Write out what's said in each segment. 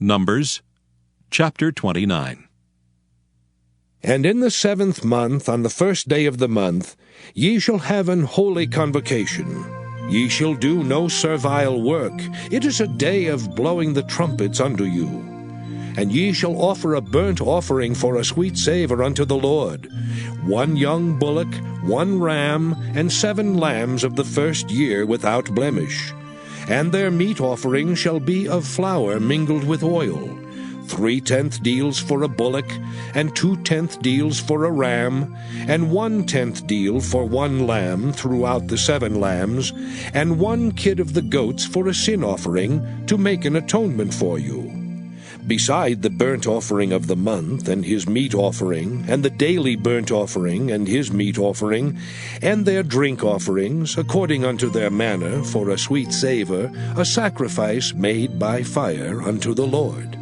Numbers chapter 29. And in the 7th month, on the 1st day of the month, ye shall have an holy convocation. Ye shall do no servile work. It is a day of blowing the trumpets unto you. And ye shall offer a burnt offering for a sweet savour unto the Lord, 1 young bullock, 1 ram, and 7 lambs of the first year without blemish. And their meat offering shall be of flour mingled with oil, 3/10 deals for a bullock, and 2/10 deals for a ram, and 1/10 deal for 1 lamb throughout the 7 lambs, and 1 kid of the goats for a sin offering, to make an atonement for you. Beside the burnt offering of the month, and his meat offering, and the daily burnt offering, and his meat offering, and their drink offerings, according unto their manner, for a sweet savour, a sacrifice made by fire unto the Lord.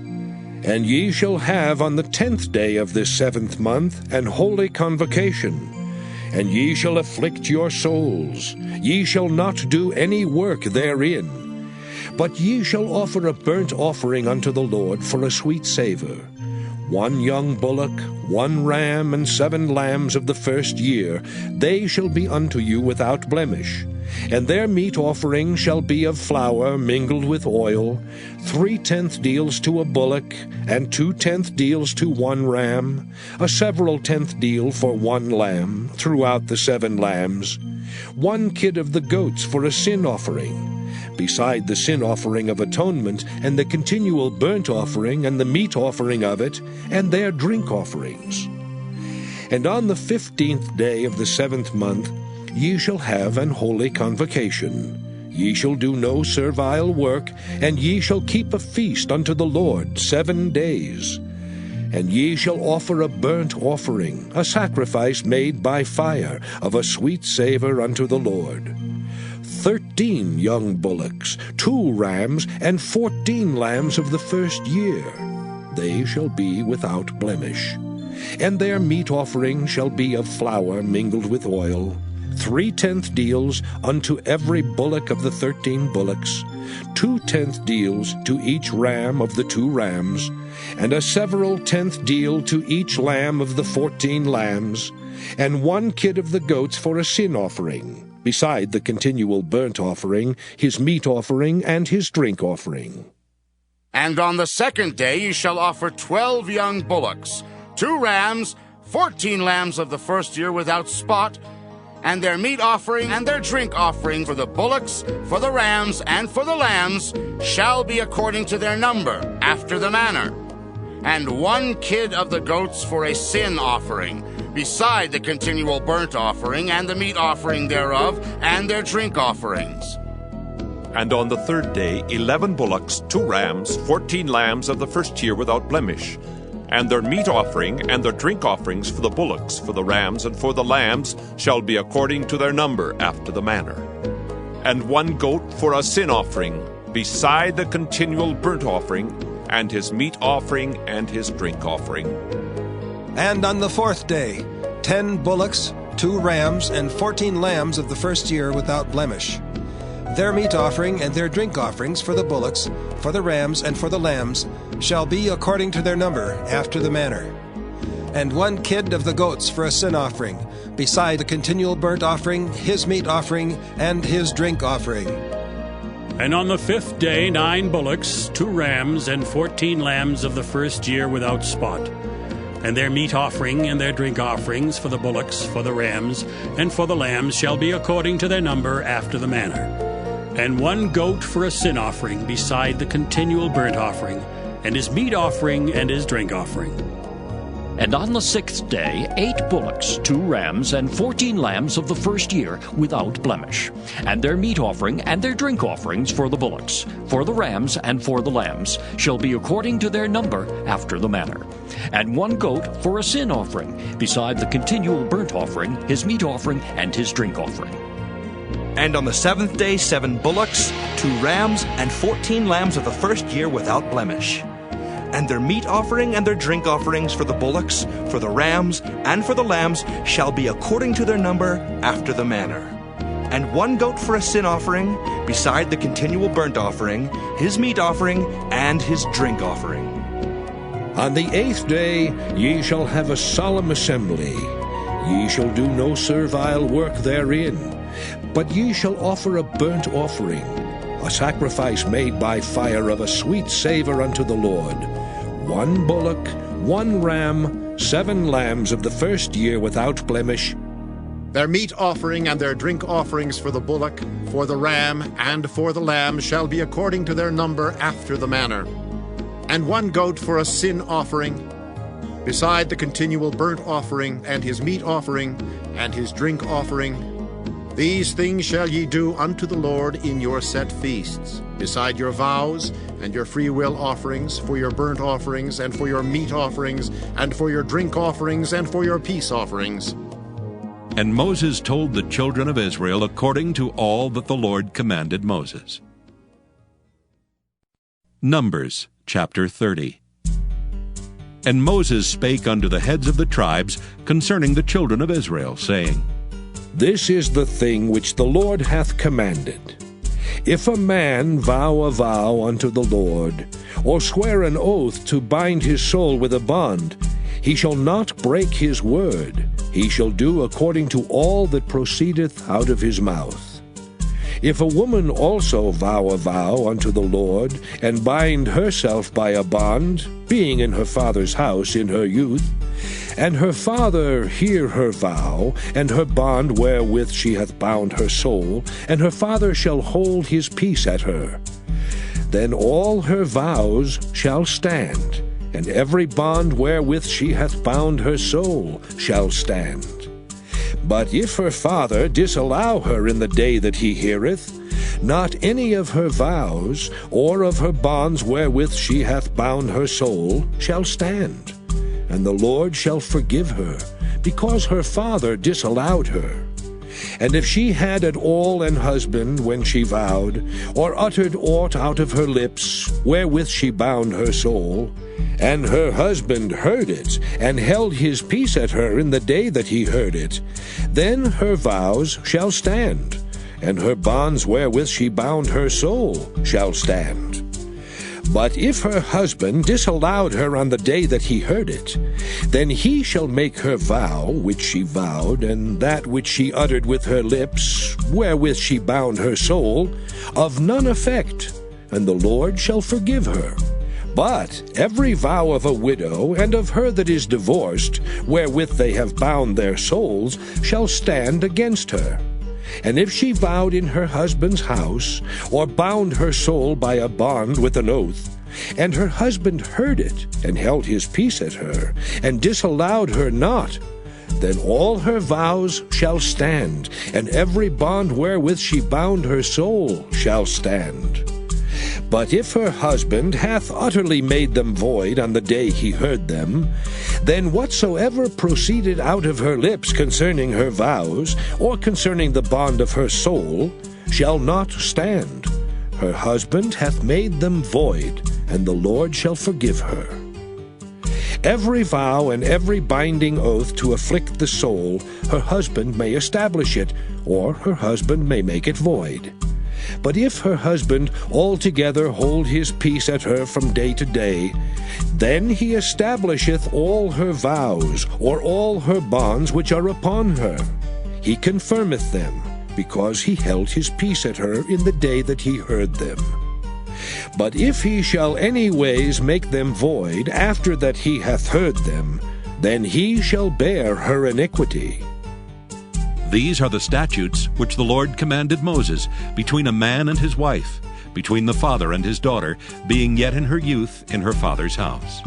And ye shall have on the 10th day of this 7th month an holy convocation. And ye shall afflict your souls. Ye shall not do any work therein. But ye shall offer a burnt offering unto the Lord for a sweet savour, 1 young bullock, 1 ram, and 7 lambs of the first year. They shall be unto you without blemish. And their meat offering shall be of flour mingled with oil, 3/10 deals to a bullock, and 2/10 deals to 1 ram, a several 10th deal for 1 lamb, throughout the 7 lambs, 1 kid of the goats for a sin offering, beside the sin offering of atonement, and the continual burnt offering, and the meat offering of it, and their drink offerings. And on the 15th day of the 7th month ye shall have an holy convocation. Ye shall do no servile work, and ye shall keep a feast unto the Lord 7 days. And ye shall offer a burnt offering, a sacrifice made by fire, of a sweet savour unto the Lord. 13 young bullocks, 2 rams, and 14 lambs of the first year. They shall be without blemish. And their meat offering shall be of flour mingled with oil, 3/10 deals unto every bullock of the 13 bullocks, 2/10 deals to each ram of the 2 rams, and a several 10th deal to each lamb of the 14 lambs, and 1 kid of the goats for a sin offering, beside the continual burnt offering, his meat offering, and his drink offering. And on the 2nd day ye shall offer 12 young bullocks, 2 rams, 14 lambs of the first year without spot, and their meat offering and their drink offering for the bullocks, for the rams, and for the lambs shall be according to their number, after the manner. And 1 kid of the goats for a sin offering, beside the continual burnt offering, and the meat offering thereof, and their drink offerings. And on the 3rd day 11 bullocks, 2 rams, 14 lambs of the first year without blemish, and their meat offering and their drink offerings for the bullocks, for the rams, and for the lambs shall be according to their number, after the manner. And 1 goat for a sin offering, beside the continual burnt offering, and his meat offering and his drink offering. And on the 4th day 10 bullocks, 2 rams, and 14 lambs of the first year without blemish. Their meat offering and their drink offerings for the bullocks, for the rams, and for the lambs shall be according to their number, after the manner. And 1 kid of the goats for a sin offering, beside the continual burnt offering, his meat offering, and his drink offering. And on the 5th day 9 bullocks, 2 rams, and 14 lambs of the first year without spot. And their meat offering and their drink offerings for the bullocks, for the rams, and for the lambs shall be according to their number, after the manner. And 1 goat for a sin offering, beside the continual burnt offering, and his meat offering and his drink offering. And on the 6th day 8 bullocks, 2 rams, and 14 lambs of the first year without blemish. And their meat offering and their drink offerings for the bullocks, for the rams, and for the lambs shall be according to their number, after the manner. And 1 goat for a sin offering, beside the continual burnt offering, his meat offering, and his drink offering. And on the 7th day 7 bullocks, 2 rams, and 14 lambs of the first year without blemish. And their meat offering and their drink offerings for the bullocks, for the rams, and for the lambs shall be according to their number, after the manner. and 1 goat for a sin offering, beside the continual burnt offering, his meat offering, and his drink offering. On the 8th day ye shall have a solemn assembly. Ye shall do no servile work therein, but ye shall offer a burnt offering, a sacrifice made by fire of a sweet savour unto the Lord, 1 bullock, 1 ram, 7 lambs of the first year without blemish. Their meat offering and their drink offerings for the bullock, for the ram, and for the lamb shall be according to their number after the manner. And 1 goat for a sin offering, beside the continual burnt offering, and his meat offering, and his drink offering. These things shall ye do unto the Lord in your set feasts, beside your vows, and your freewill offerings, for your burnt offerings, and for your meat offerings, and for your drink offerings, and for your peace offerings. And Moses told the children of Israel according to all that the Lord commanded Moses. Numbers chapter 30. And Moses spake unto the heads of the tribes concerning the children of Israel, saying, This is the thing which the Lord hath commanded. If a man vow a vow unto the Lord, or swear an oath to bind his soul with a bond, he shall not break his word. He shall do according to all that proceedeth out of his mouth. If a woman also vow a vow unto the Lord, and bind herself by a bond, being in her father's house in her youth, and her father hear her vow, and her bond wherewith she hath bound her soul, and her father shall hold his peace at her, then all her vows shall stand, and every bond wherewith she hath bound her soul shall stand. But if her father disallow her in the day that he heareth, not any of her vows, or of her bonds wherewith she hath bound her soul, shall stand, and the Lord shall forgive her, because her father disallowed her. And if she had at all an husband when she vowed, or uttered aught out of her lips, wherewith she bound her soul, and her husband heard it, and held his peace at her in the day that he heard it, then her vows shall stand, and her bonds wherewith she bound her soul shall stand. But if her husband disallowed her on the day that he heard it, then he shall make her vow which she vowed, and that which she uttered with her lips, wherewith she bound her soul, of none effect, and the Lord shall forgive her. But every vow of a widow, and of her that is divorced, wherewith they have bound their souls, shall stand against her. And if she vowed in her husband's house, or bound her soul by a bond with an oath, and her husband heard it, and held his peace at her, and disallowed her not, then all her vows shall stand, and every bond wherewith she bound her soul shall stand. But if her husband hath utterly made them void on the day he heard them, then whatsoever proceeded out of her lips concerning her vows, or concerning the bond of her soul, shall not stand. Her husband hath made them void, and the Lord shall forgive her. Every vow and every binding oath to afflict the soul, her husband may establish it, or her husband may make it void. But if her husband altogether hold his peace at her from day to day, then he establisheth all her vows, or all her bonds which are upon her. He confirmeth them, because he held his peace at her in the day that he heard them. But if he shall any ways make them void after that he hath heard them, then he shall bear her iniquity. These are the statutes which the Lord commanded Moses between a man and his wife, between the father and his daughter, being yet in her youth in her father's house.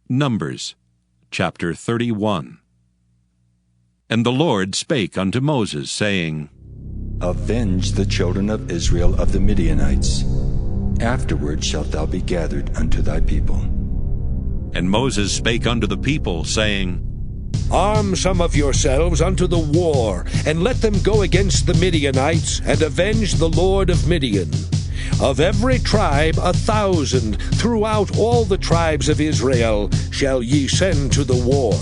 Numbers chapter 31. And the Lord spake unto Moses, saying, Avenge the children of Israel of the Midianites. Afterward shalt thou be gathered unto thy people. And Moses spake unto the people, saying, Arm some of yourselves unto the war, and let them go against the Midianites, and avenge the Lord of Midian. Of every tribe 1,000 throughout all the tribes of Israel shall ye send to the war.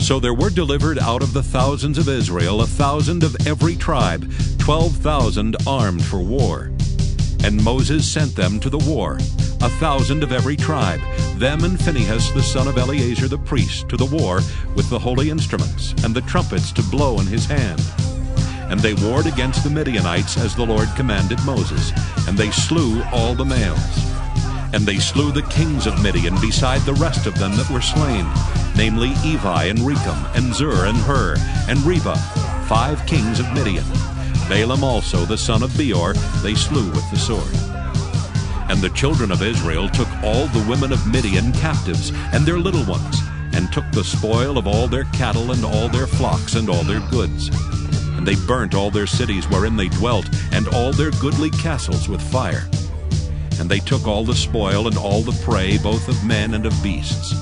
So there were delivered out of the thousands of Israel 1,000 of every tribe, 12,000 armed for war. And Moses sent them to the war, 1,000 of every tribe, them and Phinehas the son of Eleazar the priest, to the war with the holy instruments and the trumpets to blow in his hand. And they warred against the Midianites as the Lord commanded Moses, and they slew all the males. And they slew the kings of Midian beside the rest of them that were slain, namely Evi and Rechem and Zur and Hur and Reba, 5 kings of Midian. Balaam also the son of Beor they slew with the sword. And the children of Israel took all the women of Midian captives and their little ones, and took the spoil of all their cattle and all their flocks and all their goods. And they burnt all their cities wherein they dwelt, and all their goodly castles with fire. And they took all the spoil and all the prey, both of men and of beasts.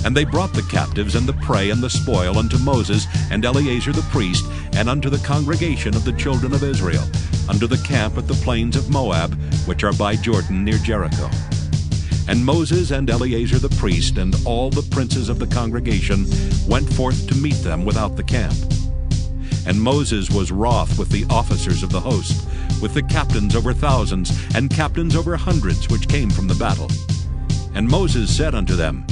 And they brought the captives and the prey and the spoil unto Moses and Eleazar the priest, and unto the congregation of the children of Israel, unto the camp at the plains of Moab, which are by Jordan near Jericho. And Moses and Eleazar the priest and all the princes of the congregation went forth to meet them without the camp. And Moses was wroth with the officers of the host, with the captains over thousands, and captains over hundreds, which came from the battle. And Moses said unto them,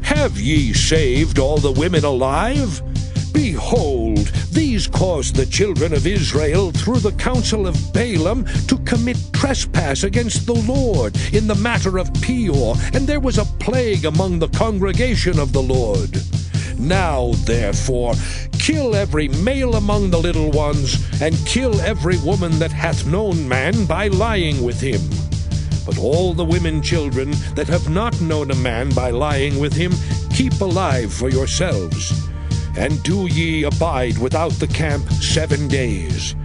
Have ye saved all the women alive? Behold, these caused the children of Israel through the counsel of Balaam to commit trespass against the Lord in the matter of Peor, and there was a plague among the congregation of the Lord. Now, therefore, kill every male among the little ones, and kill every woman that hath known man by lying with him. But all the women children that have not known a man by lying with him, keep alive for yourselves. And do ye abide without the camp 7 days.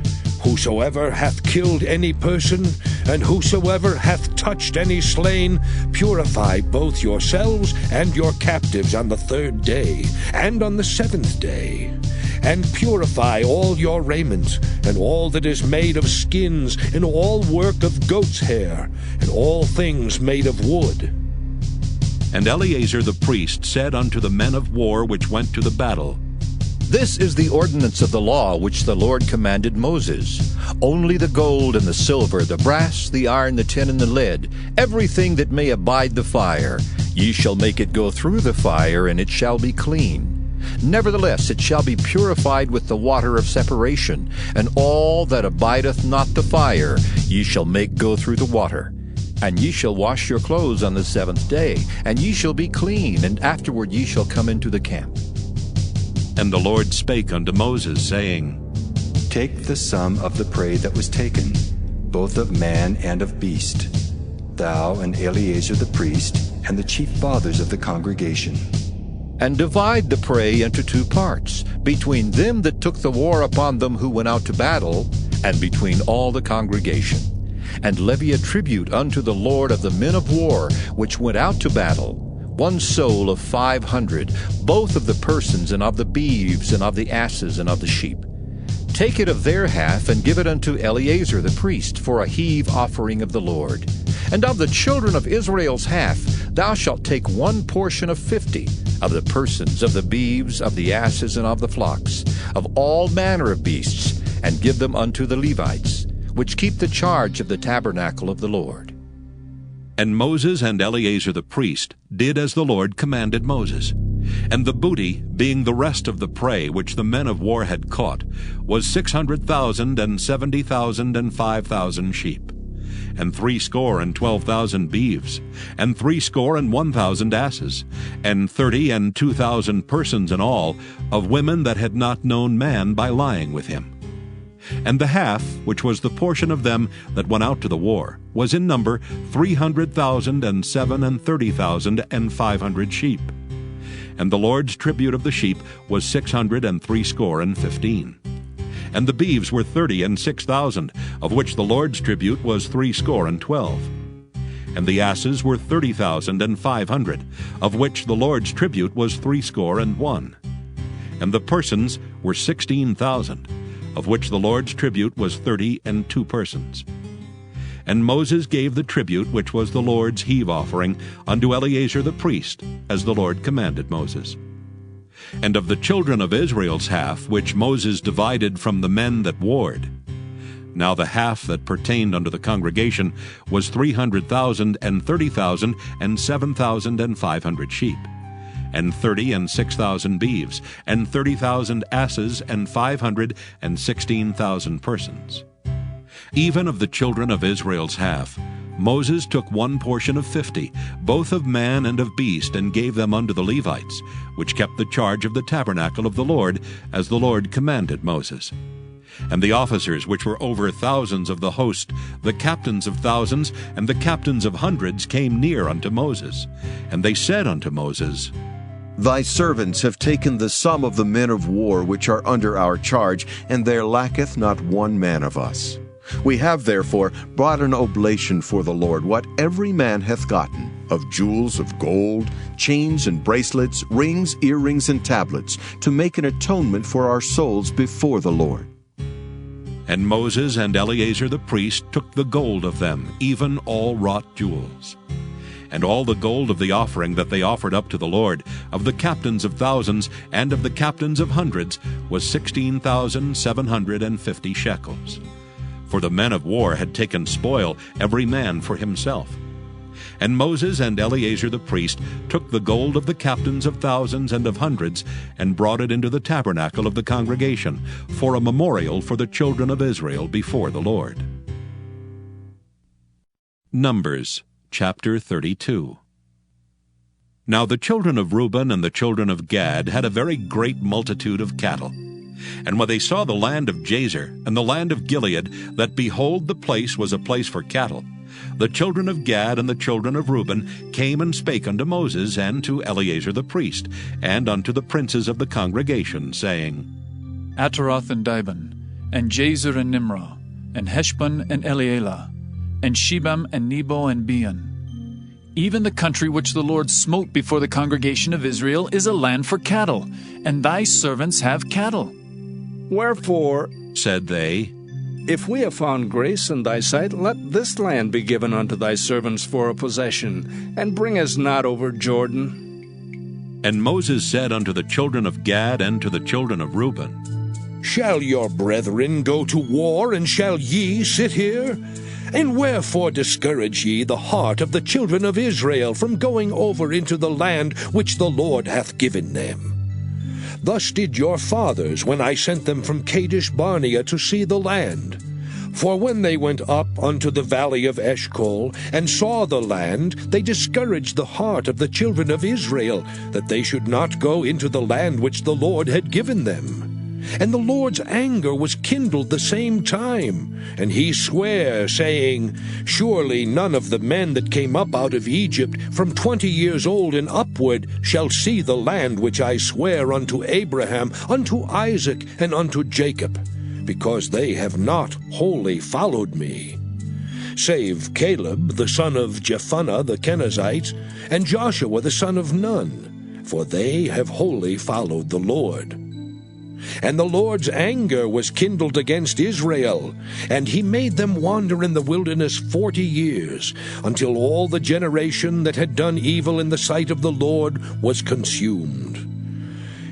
Whosoever hath killed any person, and whosoever hath touched any slain, purify both yourselves and your captives on the 3rd day, and on the 7th day. And purify all your raiment, and all that is made of skins, and all work of goat's hair, and all things made of wood. And Eleazar the priest said unto the men of war which went to the battle, This is the ordinance of the law which the Lord commanded Moses. Only the gold and the silver, the brass, the iron, the tin, and the lead, everything that may abide the fire, ye shall make it go through the fire, and it shall be clean. Nevertheless it shall be purified with the water of separation, and all that abideth not the fire ye shall make go through the water. And ye shall wash your clothes on the 7th day, and ye shall be clean, and afterward ye shall come into the camp. And the Lord spake unto Moses, saying, Take the sum of the prey that was taken, both of man and of beast, thou and Eleazar the priest, and the chief fathers of the congregation. And divide the prey into 2 parts, between them that took the war upon them who went out to battle, and between all the congregation. And levy a tribute unto the Lord of the men of war which went out to battle, 1 soul of 500, both of the persons, and of the beeves, and of the asses, and of the sheep. Take it of their half, and give it unto Eleazar the priest, for a heave offering of the Lord. And of the children of Israel's half, thou shalt take 1 portion of 50, of the persons, of the beeves, of the asses, and of the flocks, of all manner of beasts, and give them unto the Levites, which keep the charge of the tabernacle of the Lord. And Moses and Eleazar the priest did as the Lord commanded Moses. And the booty, being the rest of the prey which the men of war had caught, was 600,000 and 70,000 and 5,000 sheep, and 62,000 beeves, and 61,000 asses, and 30 and 2,000 persons in all, of women that had not known man by lying with him. And the half, which was the portion of them that went out to the war, was in number 300,000 and 37,000 and 500 sheep. And the Lord's tribute of the sheep was 615. And the beeves were 30 and 6,000, of which the Lord's tribute was 12. And the asses were 30,500, of which the Lord's tribute was 61. And the persons were 16,000, of which the Lord's tribute was 32 persons. And Moses gave the tribute which was the Lord's heave offering unto Eleazar the priest, as the Lord commanded Moses. and of the children of Israel's half, which Moses divided from the men that warred. Now the half that pertained unto the congregation was 300,000, and 30,000, and 7,500 sheep, and 30 and 6,000 beeves, and 30,000 asses, and 516,000 persons. Even of the children of Israel's half, Moses took one portion of 50, both of man and of beast, and gave them unto the Levites, which kept the charge of the tabernacle of the Lord, as the Lord commanded Moses. And the officers which were over thousands of the host, the captains of thousands, and the captains of hundreds, came near unto Moses. And they said unto Moses, Thy servants have taken the sum of the men of war which are under our charge, and there lacketh not one man of us. We have therefore brought an oblation for the Lord, what every man hath gotten, of jewels of gold, chains and bracelets, rings, earrings, and tablets, to make an atonement for our souls before the Lord. And Moses and Eleazar the priest took the gold of them, even all wrought jewels. And all the gold of the offering that they offered up to the Lord, of the captains of thousands and of the captains of hundreds, was 16,750 shekels. For the men of war had taken spoil, every man for himself. And Moses and Eleazar the priest took the gold of the captains of thousands and of hundreds, and brought it into the tabernacle of the congregation, for a memorial for the children of Israel before the Lord. Numbers chapter 32. Now the children of Reuben and the children of Gad had a very great multitude of cattle. And when they saw the land of Jazer and the land of Gilead, that behold, the place was a place for cattle, the children of Gad and the children of Reuben came and spake unto Moses and to Eleazar the priest, and unto the princes of the congregation, saying, Ataroth and Dibon, and Jazer and Nimrah, and Heshbon and Elealeh, and Shebam and Nebo and Beon. Even the country which the Lord smote before the congregation of Israel is a land for cattle, and thy servants have cattle. Wherefore, said they, if we have found grace in thy sight, let this land be given unto thy servants for a possession, and bring us not over Jordan. And Moses said unto the children of Gad and to the children of Reuben, Shall your brethren go to war, and shall ye sit here? And wherefore discourage ye the heart of the children of Israel from going over into the land which the Lord hath given them? Thus did your fathers when I sent them from Kadesh Barnea to see the land. For when they went up unto the valley of Eshcol, and saw the land, they discouraged the heart of the children of Israel, that they should not go into the land which the Lord had given them. And the Lord's anger was kindled the same time, and he sware, saying, Surely none of the men that came up out of Egypt from 20 years old and upward shall see the land which I swear unto Abraham, unto Isaac, and unto Jacob, because they have not wholly followed me. Save Caleb the son of Jephunneh the Kenizzite, and Joshua the son of Nun, for they have wholly followed the Lord. And the Lord's anger was kindled against Israel, and he made them wander in the wilderness 40 years, until all the generation that had done evil in the sight of the Lord was consumed.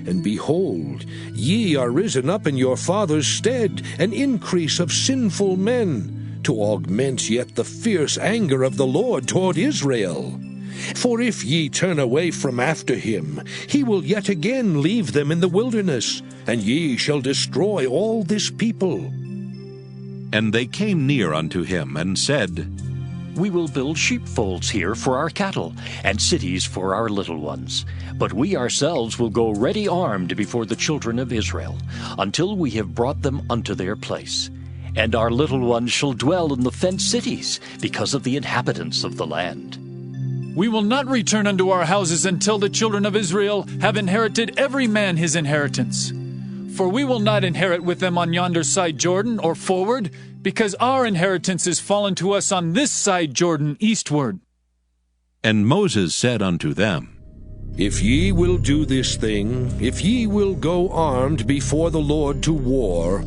And behold, ye are risen up in your father's stead, an increase of sinful men, to augment yet the fierce anger of the Lord toward Israel. For if ye turn away from after him, he will yet again leave them in the wilderness, and ye shall destroy all this people. And they came near unto him, and said, We will build sheepfolds here for our cattle, and cities for our little ones. But we ourselves will go ready armed before the children of Israel, until we have brought them unto their place. And our little ones shall dwell in the fenced cities, because of the inhabitants of the land. We will not return unto our houses until the children of Israel have inherited every man his inheritance. For we will not inherit with them on yonder side Jordan, or forward, because our inheritance is fallen to us on this side Jordan eastward. And Moses said unto them, If ye will do this thing, if ye will go armed before the Lord to war,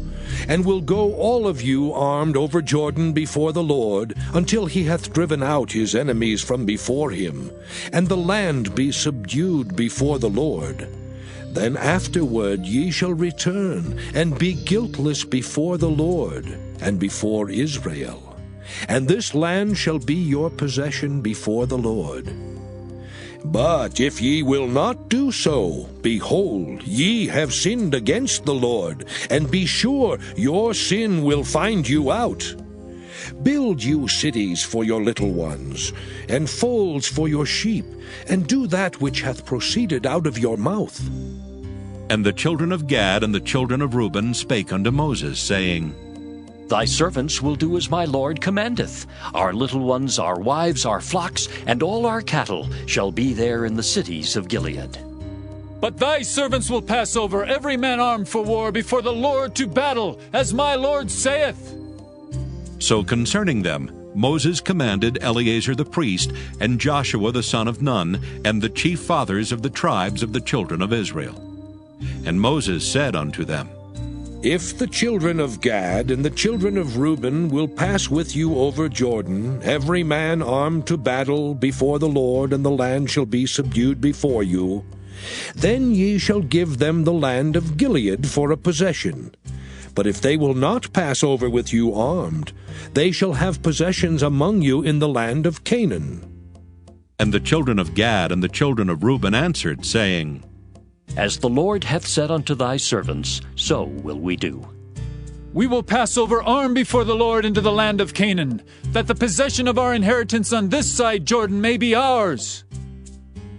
and will go all of you armed over Jordan before the Lord, until he hath driven out his enemies from before him, and the land be subdued before the Lord, Then afterward ye shall return, and be guiltless before the Lord, and before Israel. And this land shall be your possession before the Lord. But if ye will not do so, behold, ye have sinned against the Lord, and be sure your sin will find you out. Build you cities for your little ones, and folds for your sheep, and do that which hath proceeded out of your mouth. And the children of Gad and the children of Reuben spake unto Moses, saying, Thy servants will do as my Lord commandeth. Our little ones, our wives, our flocks, and all our cattle shall be there in the cities of Gilead. But thy servants will pass over, every man armed for war, before the Lord to battle, as my Lord saith. So concerning them, Moses commanded Eleazar the priest, and Joshua the son of Nun, and the chief fathers of the tribes of the children of Israel. And Moses said unto them, If the children of Gad and the children of Reuben will pass with you over Jordan, every man armed to battle before the Lord, and the land shall be subdued before you, then ye shall give them the land of Gilead for a possession. But if they will not pass over with you armed, they shall have possessions among you in the land of Canaan. And the children of Gad and the children of Reuben answered, saying, As the Lord hath said unto thy servants, so will we do. We will pass over armed before the Lord into the land of Canaan, that the possession of our inheritance on this side Jordan may be ours.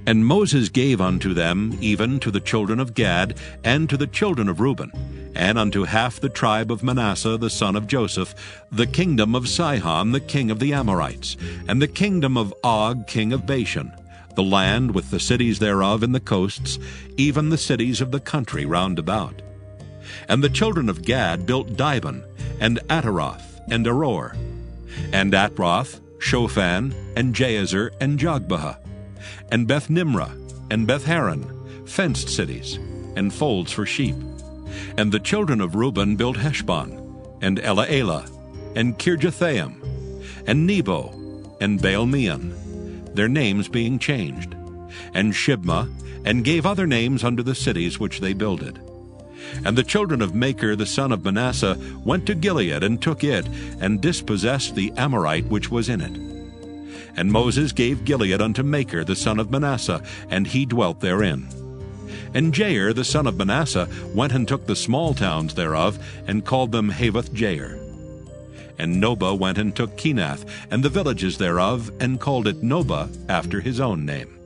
And Moses gave unto them, even to the children of Gad, and to the children of Reuben, and unto half the tribe of Manasseh the son of Joseph, the kingdom of Sihon the king of the Amorites, and the kingdom of Og king of Bashan, the land with the cities thereof in the coasts, even the cities of the country round about. And the children of Gad built Dibon, and Ataroth, and Aror, and Atroth, Shophan, and Jazer, and Jogbehah, and Beth-Nimrah, and Beth-Haran, fenced cities, and folds for sheep. And the children of Reuben built Heshbon, and Elealeh, and Kirjathaim, and Nebo, and Baal-meon, their names being changed, and Shibmah, and gave other names unto the cities which they builded. And the children of Machir the son of Manasseh went to Gilead, and took it, and dispossessed the Amorite which was in it. And Moses gave Gilead unto Machir the son of Manasseh, and he dwelt therein. And Jair the son of Manasseh went and took the small towns thereof, and called them Havoth-Jair. And Nobah went and took Kenath, and the villages thereof, and called it Nobah after his own name.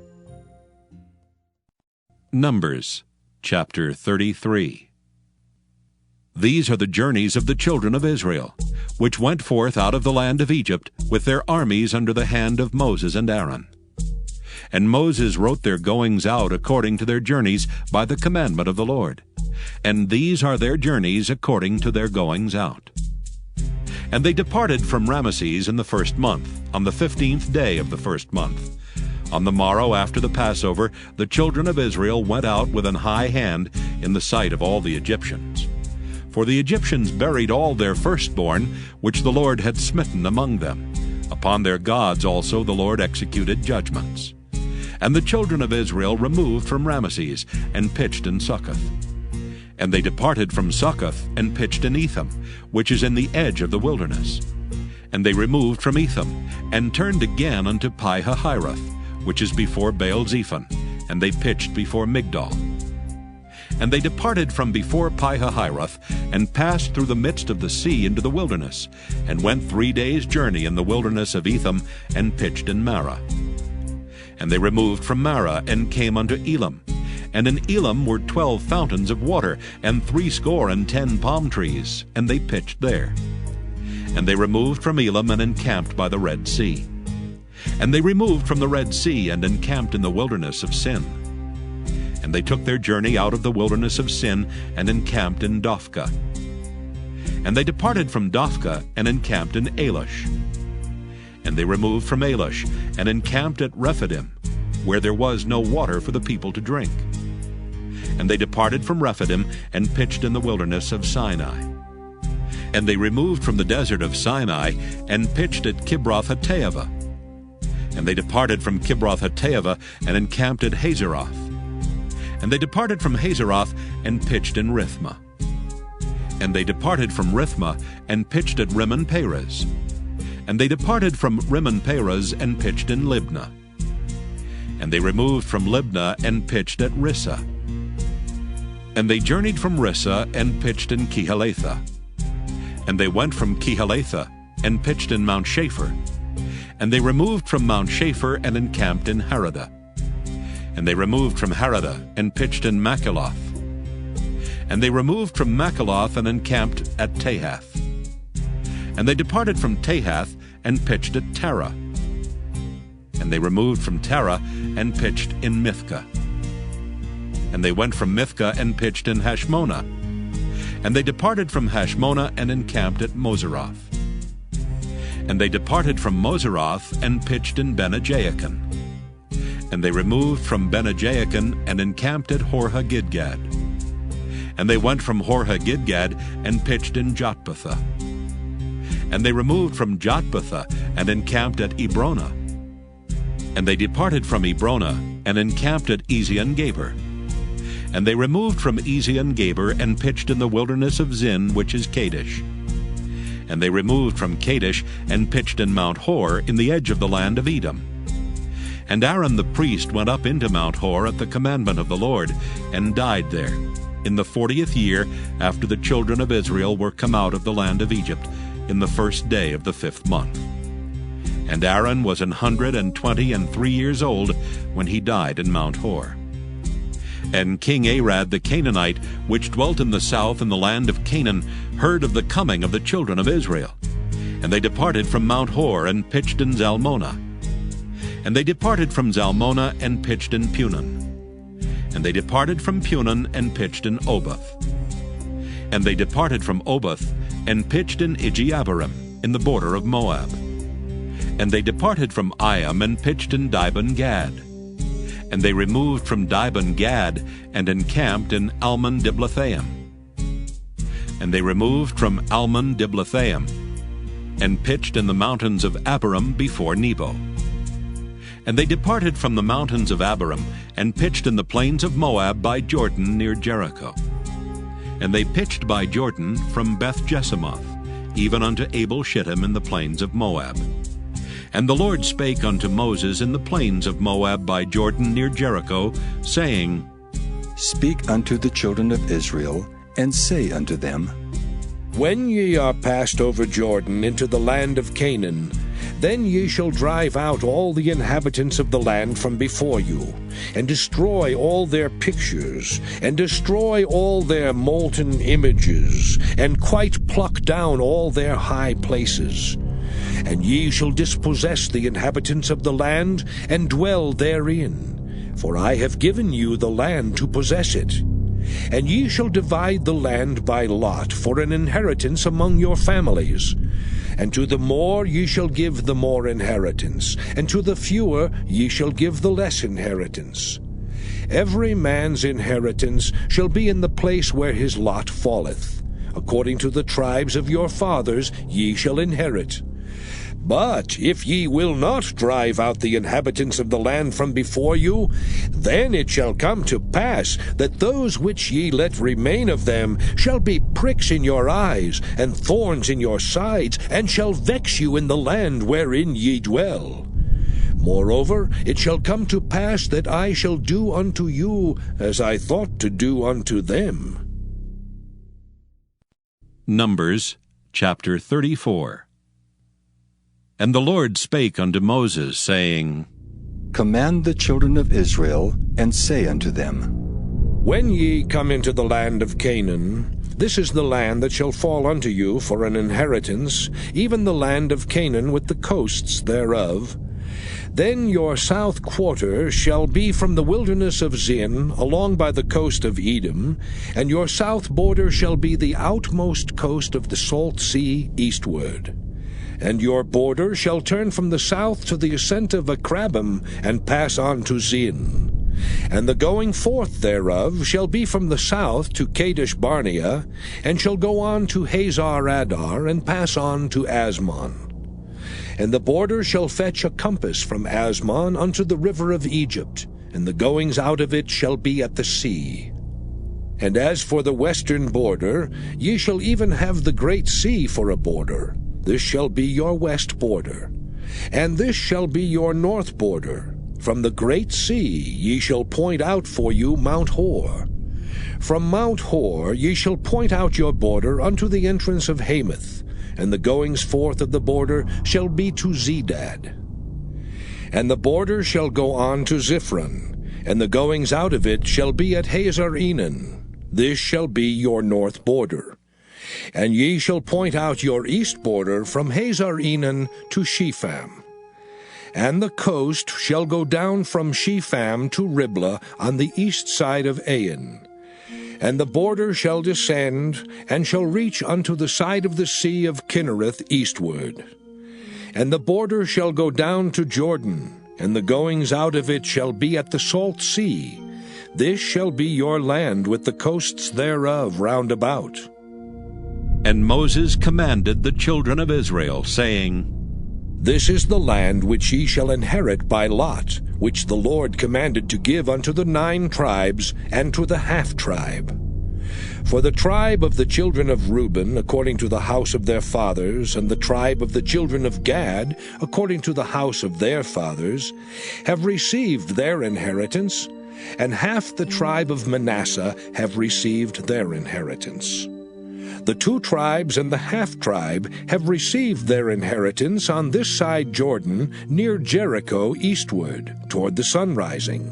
Numbers chapter 33. These are the journeys of the children of Israel, which went forth out of the land of Egypt, with their armies under the hand of Moses and Aaron. And Moses wrote their goings out according to their journeys by the commandment of the Lord. And these are their journeys according to their goings out. And they departed from Ramesses in the first month, on the 15th day of the first month. On the morrow after the Passover, the children of Israel went out with an high hand in the sight of all the Egyptians. For the Egyptians buried all their firstborn, which the Lord had smitten among them. Upon their gods also the Lord executed judgments. And the children of Israel removed from Ramesses, and pitched in Succoth. And they departed from Succoth, and pitched in Etham, which is in the edge of the wilderness. And they removed from Etham, and turned again unto Pi-hahiroth, which is before Baal-zephon, and they pitched before Migdol. And they departed from before Pi-hahiroth, and passed through the midst of the sea into the wilderness, and went 3 days' journey in the wilderness of Etham, and pitched in Marah. And they removed from Marah, and came unto Elam. And in Elam were 12 fountains of water, and 70 palm trees, and they pitched there. And they removed from Elam, and encamped by the Red Sea. And they removed from the Red Sea, and encamped in the wilderness of Sin. And they took their journey out of the wilderness of Sin, and encamped in Dophkah. And they departed from Dophkah, and encamped in Alush. And they removed from Alush, and encamped at Rephidim, where there was no water for the people to drink. And they departed from Rephidim, and pitched in the wilderness of Sinai. And they removed from the desert of Sinai, and pitched at Kibroth-hattaavah. And they departed from Kibroth-hattaavah, and encamped at Hazeroth. And they departed from Hazeroth, and pitched in Rithma. And they departed from Rithma, and pitched at Rimmon Perez. And they departed from Rimmon Perez, and pitched in Libnah. And they removed from Libnah, and pitched at Rissa. And they journeyed from Rissa, and pitched in Kehelatha. And they went from Kehelatha, and pitched in Mount Shapher. And they removed from Mount Shapher, and encamped in Haradah. And they removed from Haradah, and pitched in Makheloth. And they removed from Makheloth, and encamped at Tahath. And they departed from Tahath, and pitched at Terah. And they removed from Terah, and pitched in Mithka. And they went from Mithka, and pitched in Hashmonah. And they departed from Hashmonah, and encamped at Moseroth. And they departed from Moseroth, and pitched in Bene-Jaakan. And they removed from Bene-Jaakan, and encamped at Hor-Haggidgad. And they went from Hor-Haggidgad, and pitched in Jotbathah. And they removed from Jotbathah, and encamped at Ebrona. And they departed from Ebrona, and encamped at Ezion-Geber. And they removed from Ezion-Geber, and pitched in the wilderness of Zin, which is Kadesh. And they removed from Kadesh, and pitched in Mount Hor, in the edge of the land of Edom. And Aaron the priest went up into Mount Hor at the commandment of the Lord, and died there, in the 40th year after the children of Israel were come out of the land of Egypt, in the 1st day of the 5th month. And Aaron was 123 years old when he died in Mount Hor. And King Arad the Canaanite, which dwelt in the south in the land of Canaan, heard of the coming of the children of Israel. And they departed from Mount Hor, and pitched in Zalmonah. And they departed from Zalmonah, and pitched in Punon. And they departed from Punon, and pitched in Oboth. And they departed from Oboth, and pitched in Iji-Abarim, in the border of Moab. And they departed from Iam, and pitched in Dibon-Gad. And they removed from Dibon-Gad, and encamped in Almon-Diblathaim. And they removed from Almon-Diblathaim, and pitched in the mountains of Abarim before Nebo. And they departed from the mountains of Abarim, and pitched in the plains of Moab by Jordan near Jericho. And they pitched by Jordan from Beth-Jesimoth, even unto Abel-Shittim in the plains of Moab. And the Lord spake unto Moses in the plains of Moab by Jordan near Jericho, saying, Speak unto the children of Israel, and say unto them, When ye are passed over Jordan into the land of Canaan, then ye shall drive out all the inhabitants of the land from before you, and destroy all their pictures, and destroy all their molten images, and quite pluck down all their high places. And ye shall dispossess the inhabitants of the land, and dwell therein, for I have given you the land to possess it. And ye shall divide the land by lot for an inheritance among your families. And to the more ye shall give the more inheritance, and to the fewer ye shall give the less inheritance. Every man's inheritance shall be in the place where his lot falleth. According to the tribes of your fathers ye shall inherit. But if ye will not drive out the inhabitants of the land from before you, then it shall come to pass that those which ye let remain of them shall be pricks in your eyes, and thorns in your sides, and shall vex you in the land wherein ye dwell. Moreover, it shall come to pass that I shall do unto you as I thought to do unto them. Numbers chapter 34. And the Lord spake unto Moses, saying, Command the children of Israel, and say unto them, When ye come into the land of Canaan, this is the land that shall fall unto you for an inheritance, even the land of Canaan with the coasts thereof. Then your south quarter shall be from the wilderness of Zin, along by the coast of Edom, and your south border shall be the outmost coast of the salt sea eastward. And your border shall turn from the south to the ascent of Akrabim, and pass on to Zin. And the going forth thereof shall be from the south to Kadesh Barnea, and shall go on to Hazar Adar, and pass on to Asmon. And the border shall fetch a compass from Asmon unto the river of Egypt, and the goings out of it shall be at the sea. And as for the western border, ye shall even have the great sea for a border. This shall be your west border. And this shall be your north border. From the great sea ye shall point out for you Mount Hor. From Mount Hor ye shall point out your border unto the entrance of Hamath, and the goings forth of the border shall be to Zedad. And the border shall go on to Ziphron, and the goings out of it shall be at Hazar Enan. This shall be your north border. And ye shall point out your east border from Hazar Enan to Shepham. And the coast shall go down from Shepham to Riblah on the east side of Ain. And the border shall descend, and shall reach unto the side of the sea of Kinnereth eastward. And the border shall go down to Jordan, and the goings out of it shall be at the salt sea. This shall be your land with the coasts thereof round about. And Moses commanded the children of Israel, saying, This is the land which ye shall inherit by lot, which the Lord commanded to give unto the 9 tribes, and to the half-tribe. For the tribe of the children of Reuben, according to the house of their fathers, and the tribe of the children of Gad, according to the house of their fathers, have received their inheritance, and half the tribe of Manasseh have received their inheritance. The 2 tribes and the half-tribe have received their inheritance on this side Jordan, near Jericho eastward, toward the sunrising.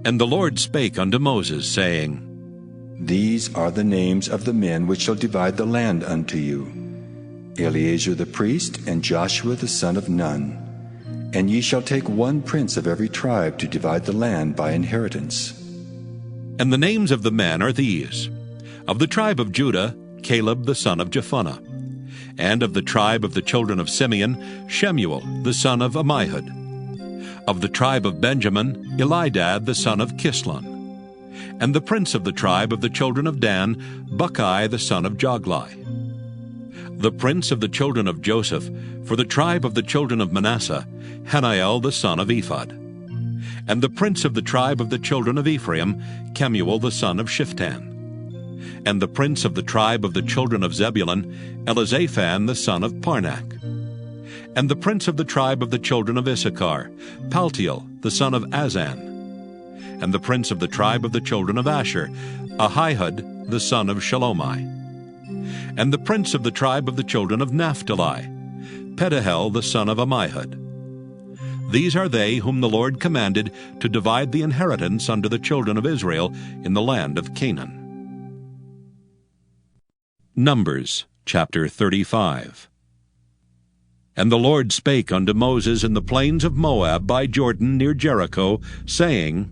And the Lord spake unto Moses, saying, These are the names of the men which shall divide the land unto you, Eleazar the priest, and Joshua the son of Nun. And ye shall take 1 prince of every tribe to divide the land by inheritance. And the names of the men are these: of the tribe of Judah, Caleb the son of Jephunneh; and of the tribe of the children of Simeon, Shemuel the son of Ammihud; of the tribe of Benjamin, Elidad the son of Kislon; and the prince of the tribe of the children of Dan, Buckai the son of Joglai; the prince of the children of Joseph, for the tribe of the children of Manasseh, Haniel the son of Ephod; and the prince of the tribe of the children of Ephraim, Kemuel the son of Shiftan; and the prince of the tribe of the children of Zebulun, Elizaphan the son of Parnak; and the prince of the tribe of the children of Issachar, Paltiel the son of Azan; and the prince of the tribe of the children of Asher, Ahihud the son of Shalomai; and the prince of the tribe of the children of Naphtali, Pedahel the son of Ammihud. These are they whom the Lord commanded to divide the inheritance unto the children of Israel in the land of Canaan. Numbers chapter 35. And the Lord spake unto Moses in the plains of Moab by Jordan near Jericho, saying,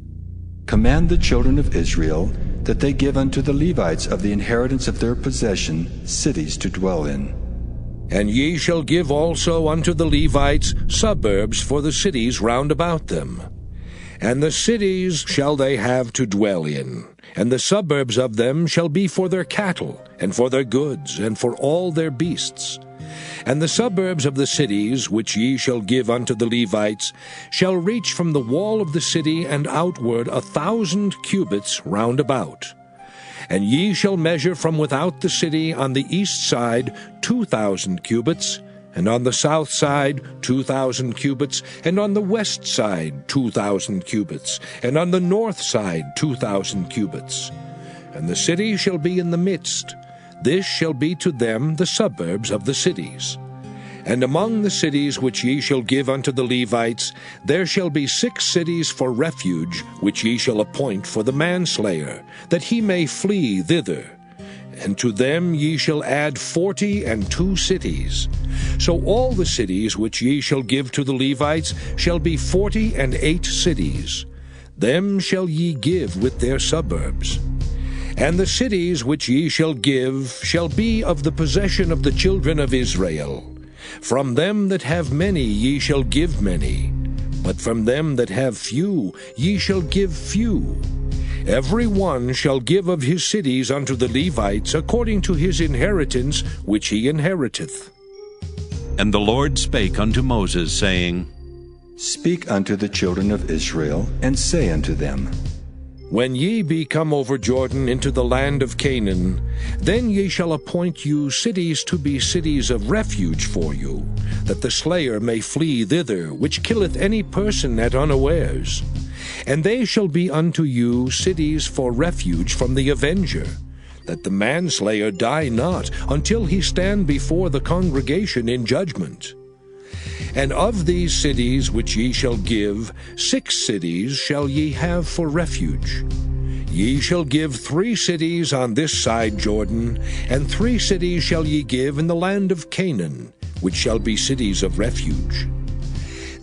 Command the children of Israel that they give unto the Levites of the inheritance of their possession cities to dwell in. And ye shall give also unto the Levites suburbs for the cities round about them. And the cities shall they have to dwell in, and the suburbs of them shall be for their cattle, and for their goods, and for all their beasts. And the suburbs of the cities, which ye shall give unto the Levites, shall reach from the wall of the city and outward 1,000 cubits round about. And ye shall measure from without the city on the east side 2,000 cubits, and on the south side 2,000 cubits, and on the west side 2,000 cubits, and on the north side 2,000 cubits. And the city shall be in the midst. This shall be to them the suburbs of the cities. And among the cities which ye shall give unto the Levites, there shall be 6 cities for refuge, which ye shall appoint for the manslayer, that he may flee thither. And to them ye shall add 42 cities. So all the cities which ye shall give to the Levites shall be 48 cities. Them shall ye give with their suburbs. And the cities which ye shall give shall be of the possession of the children of Israel. From them that have many ye shall give many, but from them that have few ye shall give few. Every one shall give of his cities unto the Levites according to his inheritance which he inheriteth. And the Lord spake unto Moses, saying, Speak unto the children of Israel, and say unto them, When ye be come over Jordan into the land of Canaan, then ye shall appoint you cities to be cities of refuge for you, that the slayer may flee thither, which killeth any person at unawares. And they shall be unto you cities for refuge from the avenger, that the manslayer die not, until he stand before the congregation in judgment. And of these cities which ye shall give, 6 cities shall ye have for refuge. Ye shall give 3 cities on this side Jordan, and 3 cities shall ye give in the land of Canaan, which shall be cities of refuge.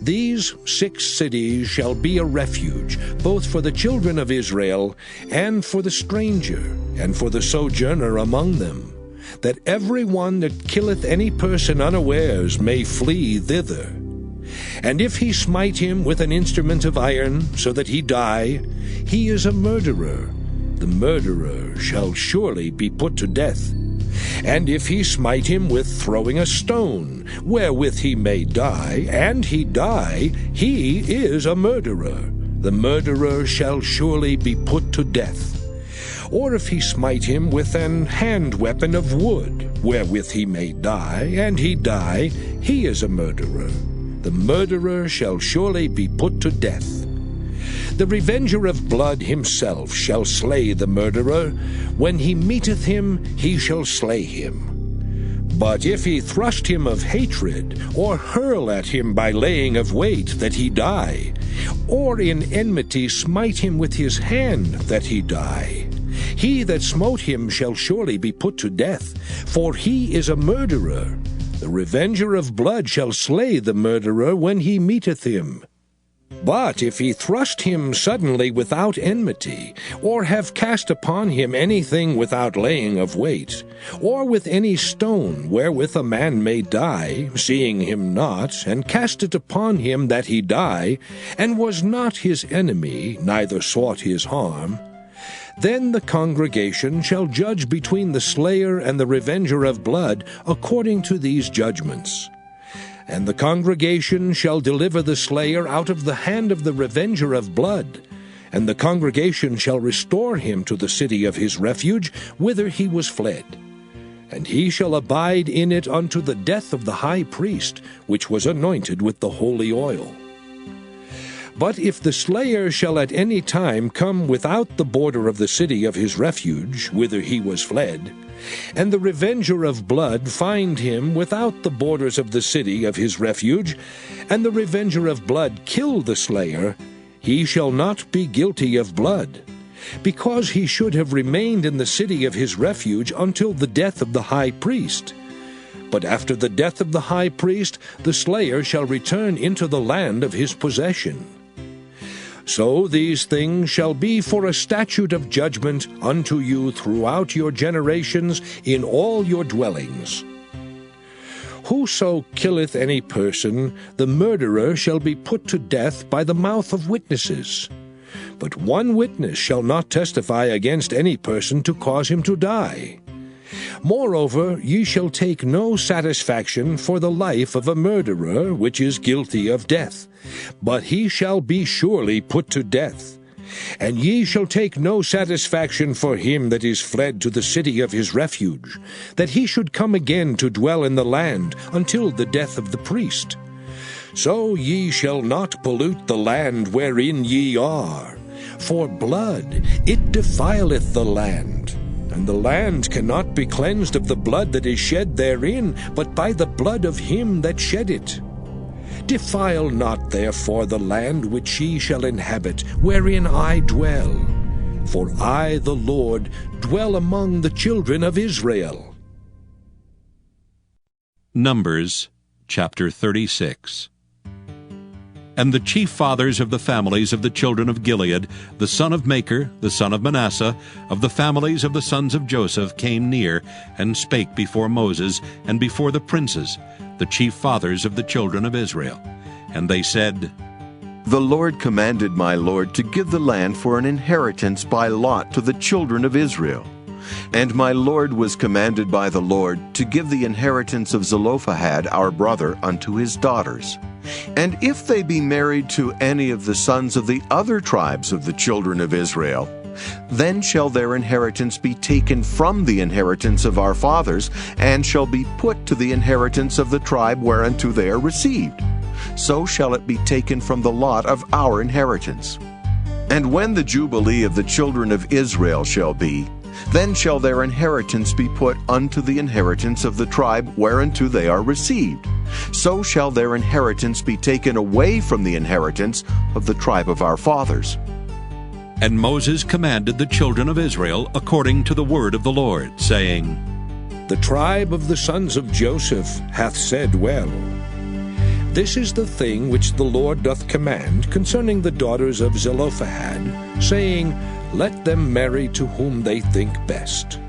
These 6 cities shall be a refuge, both for the children of Israel, and for the stranger, and for the sojourner among them, that every one that killeth any person unawares may flee thither. And if he smite him with an instrument of iron, so that he die, he is a murderer. The murderer shall surely be put to death. And if he smite him with throwing a stone, wherewith he may die, and he die, he is a murderer. The murderer shall surely be put to death. Or if he smite him with an hand weapon of wood, wherewith he may die, and he die, he is a murderer. The murderer shall surely be put to death. The revenger of blood himself shall slay the murderer. When he meeteth him, he shall slay him. But if he thrust him of hatred, or hurl at him by laying of weight, that he die, or in enmity smite him with his hand, that he die, he that smote him shall surely be put to death, for he is a murderer. The revenger of blood shall slay the murderer when he meeteth him. But if he thrust him suddenly without enmity, or have cast upon him anything without laying of weight, or with any stone wherewith a man may die, seeing him not, and cast it upon him that he die, and was not his enemy, neither sought his harm, then the congregation shall judge between the slayer and the revenger of blood according to these judgments. And the congregation shall deliver the slayer out of the hand of the revenger of blood, and the congregation shall restore him to the city of his refuge, whither he was fled. And he shall abide in it unto the death of the high priest, which was anointed with the holy oil. But if the slayer shall at any time come without the border of the city of his refuge, whither he was fled, and the revenger of blood find him without the borders of the city of his refuge, and the revenger of blood kill the slayer, he shall not be guilty of blood, because he should have remained in the city of his refuge until the death of the high priest. But after the death of the high priest, the slayer shall return into the land of his possession. So these things shall be for a statute of judgment unto you throughout your generations in all your dwellings. Whoso killeth any person, the murderer shall be put to death by the mouth of witnesses. But one witness shall not testify against any person to cause him to die. Moreover, ye shall take no satisfaction for the life of a murderer, which is guilty of death, but he shall be surely put to death. And ye shall take no satisfaction for him that is fled to the city of his refuge, that he should come again to dwell in the land until the death of the priest. So ye shall not pollute the land wherein ye are, for blood, it defileth the land. And the land cannot be cleansed of the blood that is shed therein, but by the blood of him that shed it. Defile not therefore the land which ye shall inhabit, wherein I dwell. For I, the Lord, dwell among the children of Israel. Numbers chapter 36. And the chief fathers of the families of the children of Gilead, the son of Machir, the son of Manasseh, of the families of the sons of Joseph, came near, and spake before Moses, and before the princes, the chief fathers of the children of Israel. And they said, The Lord commanded my Lord to give the land for an inheritance by lot to the children of Israel. And my Lord was commanded by the Lord to give the inheritance of Zelophehad our brother unto his daughters. And if they be married to any of the sons of the other tribes of the children of Israel, then shall their inheritance be taken from the inheritance of our fathers, and shall be put to the inheritance of the tribe whereunto they are received. So shall it be taken from the lot of our inheritance. And when the Jubilee of the children of Israel shall be, then shall their inheritance be put unto the inheritance of the tribe whereunto they are received. So shall their inheritance be taken away from the inheritance of the tribe of our fathers. And Moses commanded the children of Israel according to the word of the Lord, saying, The tribe of the sons of Joseph hath said well. This is the thing which the Lord doth command concerning the daughters of Zelophehad, saying, Let them marry to whom they think best.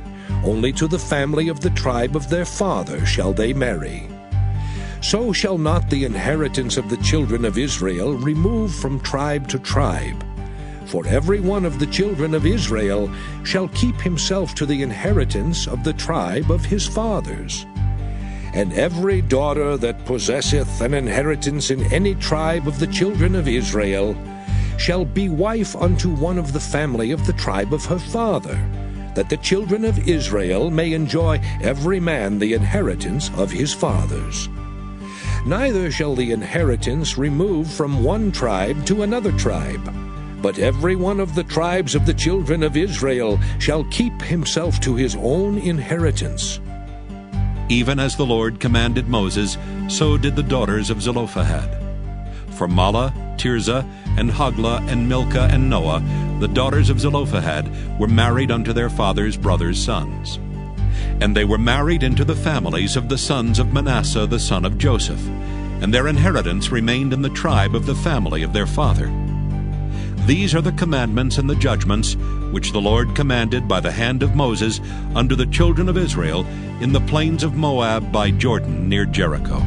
Only to the family of the tribe of their father shall they marry. So shall not the inheritance of the children of Israel remove from tribe to tribe. For every one of the children of Israel shall keep himself to the inheritance of the tribe of his fathers. And every daughter that possesseth an inheritance in any tribe of the children of Israel shall be wife unto one of the family of the tribe of her father, that the children of Israel may enjoy every man the inheritance of his fathers. Neither shall the inheritance remove from one tribe to another tribe, but every one of the tribes of the children of Israel shall keep himself to his own inheritance. Even as the Lord commanded Moses, so did the daughters of Zelophehad. For Mahlah, Tirzah, and Hoglah, and Milcah, and Noah, the daughters of Zelophehad, were married unto their father's brothers' sons. And they were married into the families of the sons of Manasseh the son of Joseph, and their inheritance remained in the tribe of the family of their father. These are the commandments and the judgments which the Lord commanded by the hand of Moses unto the children of Israel in the plains of Moab by Jordan near Jericho.